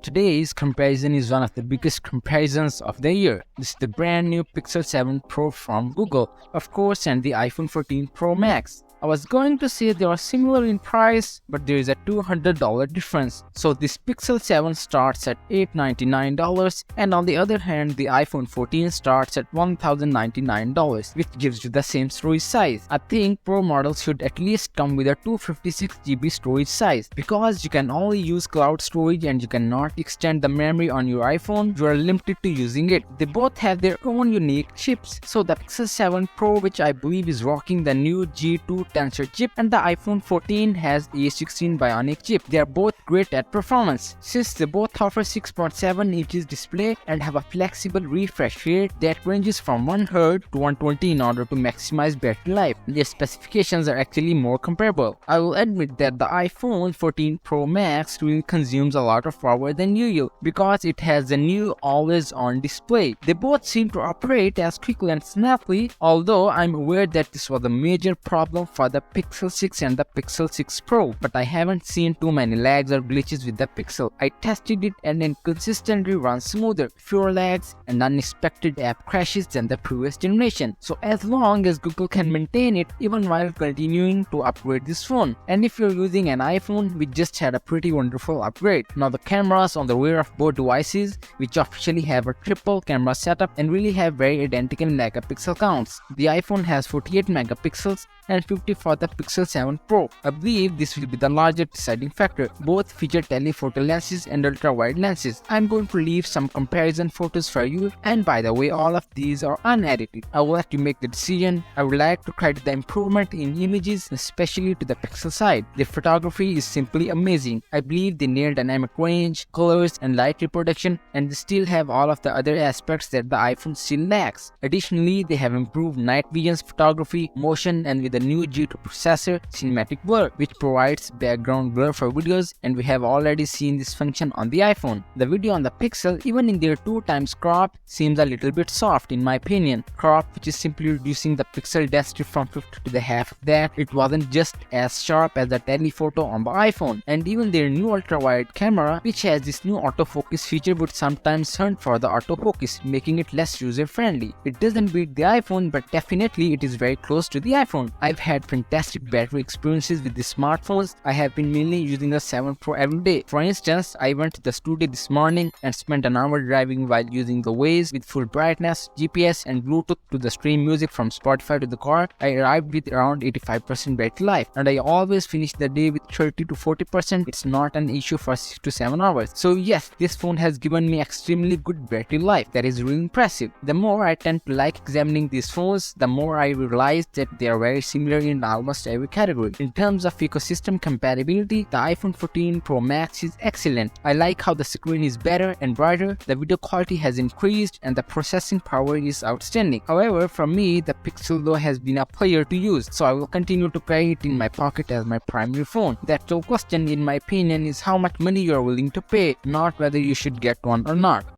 Today's comparison is one of the biggest comparisons of the year. This is the brand new Pixel 7 Pro from Google, of course, and the iPhone 14 Pro Max. I was going to say they are similar in price, but there is a $200 difference. So this Pixel 7 starts at $899, and on the other hand, the iPhone 14 starts at $1,099, which gives you the same storage size. I think Pro models should at least come with a 256GB storage size, because you can only use cloud storage and you cannot extend the memory on your iPhone. You are limited to using it. They both have their own unique chips. So the Pixel 7 Pro, which I believe is rocking the new G2 Tensor chip, and the iPhone 14 has A16 Bionic chip. They are both great at performance. Since they both offer 6.7 inches display and have a flexible refresh rate that ranges from 1Hz to 120 in order to maximize battery life, their specifications are actually more comparable. I will admit that the iPhone 14 Pro Max really consumes a lot of power than usual because it has the new always-on display. They both seem to operate as quickly and snappily, although I'm aware that this was a major problem for the Pixel 6 and the Pixel 6 Pro, but I haven't seen too many lags or glitches with the Pixel. I tested it and it consistently runs smoother, fewer lags and unexpected app crashes than the previous generation. So as long as Google can maintain it even while continuing to upgrade this phone. And if you're using an iPhone, we just had a pretty wonderful upgrade. Now the cameras on the rear of both devices, which officially have a triple camera setup and really have very identical megapixel counts. The iPhone has 48 megapixels and 50 for the Pixel 7 Pro. I believe this will be the largest deciding factor. Both feature telephoto lenses and ultra-wide lenses. I'm going to leave some comparison photos for you, and by the way, all of these are unedited. I will let you make the decision. I would like to credit the improvement in images, especially to the Pixel side. The photography is simply amazing. I believe they nailed dynamic range, colors and light reproduction, and they still have all of the other aspects that the iPhone still lacks. Additionally, they have improved night vision photography, motion, and with the new G2 processor, cinematic blur, which provides background blur for videos, and we have already seen this function on the iPhone. The video on the Pixel, even in their 2x crop, seems a little bit soft in my opinion. Crop, which is simply reducing the pixel density from 50 to the half of that. It wasn't just as sharp as the telephoto on the iPhone. And even their new ultra-wide camera, which has this new autofocus feature, would sometimes hunt for the autofocus, making it less user-friendly. It doesn't beat the iPhone, but definitely it is very close to the iPhone. I've had fantastic battery experiences with the smartphones. I have been mainly using the 7 Pro every day. For instance, I went to the studio this morning and spent an hour driving while using the Waze with full brightness, GPS and Bluetooth to stream music from Spotify to the car. I arrived with around 85% battery life, and I always finish the day with 30 to 40%. It's not an issue for 6 to 7 hours. So yes, this phone has given me extremely good battery life. That is really impressive. The more I tend to like examining these phones, the more I realize that they are very similar in almost every category. In terms of ecosystem compatibility, the iPhone 14 Pro Max is excellent. I like how the screen is better and brighter, the video quality has increased, and the processing power is outstanding. However, for me, the Pixel though has been a player to use, so I will continue to carry it in my pocket as my primary phone. The actual question, in my opinion, is how much money you are willing to pay, not whether you should get one or not.